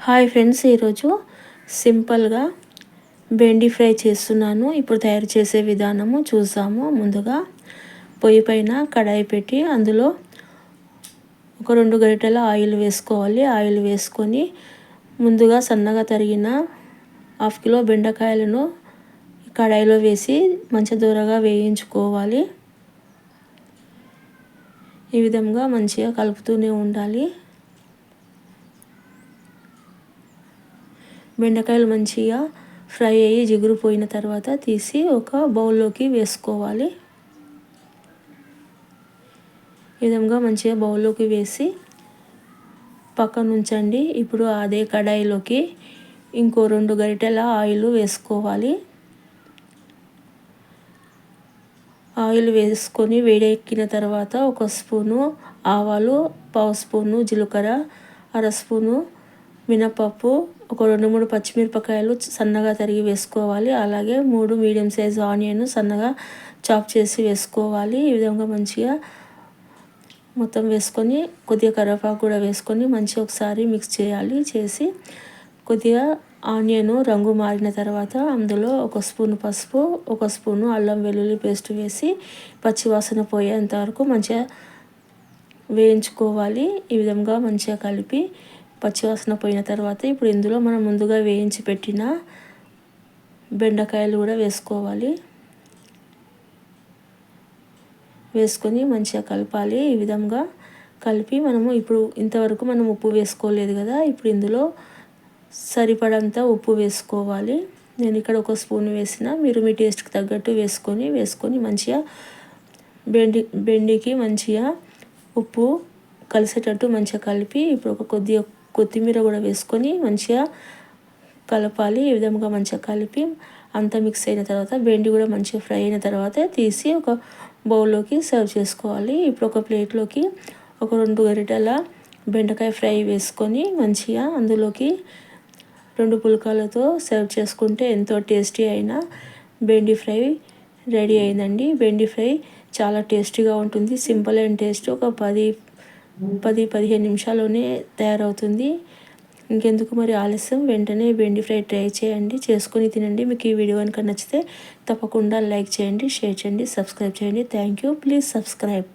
Hi friends, ఈరోజు సింపుల్గా బెండి fry చేస్తున్నాను. ఇప్పుడు తయారు చేసే విధానము చూసాము. ముందుగా పొయ్యి పైన కడాయి పెట్టి అందులో ఒక 2 గరిటెల ఆయిల్ వేసుకోవాలి. ఆయిల్ వేసుకొని ముందుగా సన్నగా తరిగిన 1/2 కిలో బెండకాయలను కడాయిలో వేసి మంచి దూరగా వేయించుకోవాలి. ఈ విధంగా మంచిగా కలుపుతూనే ఉండాలి. బెండకాయలు మంచిగా ఫ్రై అయ్యి జిగురు పోయిన తర్వాత తీసి ఒక బౌల్లోకి వేసుకోవాలి. ఈ విధంగా మంచిగా బౌల్లోకి వేసి పక్కన ఉంచండి. ఇప్పుడు అదే కడాయిలోకి ఇంకో 2 గరిటెల ఆయిల్ వేసుకోవాలి. ఆయిల్ వేసుకొని వేడెక్కిన తర్వాత 1 స్పూను ఆవాలు, 1/2 స్పూను జీలకర్ర, 1/2 స్పూను మినపప్పు, ఒక 2-3 పచ్చిమిరపకాయలు సన్నగా తరిగి వేసుకోవాలి. అలాగే 3 మీడియం సైజు ఆనియన్ సన్నగా చాప్ చేసి వేసుకోవాలి. ఈ విధంగా మంచిగా మొత్తం వేసుకొని కొద్దిగా కరివేపాకు కూడా వేసుకొని మంచిగా ఒకసారి మిక్స్ చేయాలి. చేసి కొద్దిగా ఆనియన్ రంగు మారిన తర్వాత అందులో 1 స్పూను పసుపు, 1 స్పూను అల్లం వెల్లుల్లి పేస్ట్ వేసి పచ్చివాసన పోయేంత వరకు మంచిగా వేయించుకోవాలి. ఈ విధంగా మంచిగా కలిపి పచ్చివాసన పోయిన తర్వాత ఇప్పుడు ఇందులో మనం ముందుగా వేయించి పెట్టిన బెండకాయలు కూడా వేసుకోవాలి. వేసుకొని మంచిగా కలపాలి. ఈ విధంగా కలిపి మనము ఇప్పుడు ఇంతవరకు మనం ఉప్పు వేసుకోలేదు కదా, ఇప్పుడు ఇందులో సరిపడంత ఉప్పు వేసుకోవాలి. నేను ఇక్కడ 1 స్పూన్ వేసిన, మీరు మీ టేస్ట్కి తగ్గట్టు వేసుకొని మంచిగా బెండికి మంచిగా ఉప్పు కలిసేటట్టు మంచిగా కలిపి ఇప్పుడు కొద్దిగా కొత్తిమీర కూడా వేసుకొని మంచిగా కలపాలి. ఈ విధంగా మంచిగా కలిపి అంతా మిక్స్ అయిన తర్వాత బెండి కూడా మంచిగా ఫ్రై అయిన తర్వాత తీసి ఒక బౌల్లోకి సర్వ్ చేసుకోవాలి. ఇప్పుడు ఒక ప్లేట్లోకి ఒక 2 గరిటెల బెండకాయ ఫ్రై వేసుకొని మంచిగా అందులోకి 2 పుల్కాలతో సర్వ్ చేసుకుంటే ఎంతో టేస్టీ అయిన బెండి ఫ్రై రెడీ అయిందండి. బెండి ఫ్రై చాలా టేస్టీగా ఉంటుంది. Simple and taste. ఒక 10-15 నిమిషాల్లోనే తయారవుతుంది. ఇంకెందుకు మరి ఆలస్యం, వెంటనే బెండి ఫ్రై ట్రై చేయండి, చేసుకొని తినండి. మీకు ఈ వీడియో కనుక నచ్చితే తప్పకుండా లైక్ చేయండి, షేర్ చేయండి, సబ్స్క్రైబ్ చేయండి. Thank you. Please subscribe.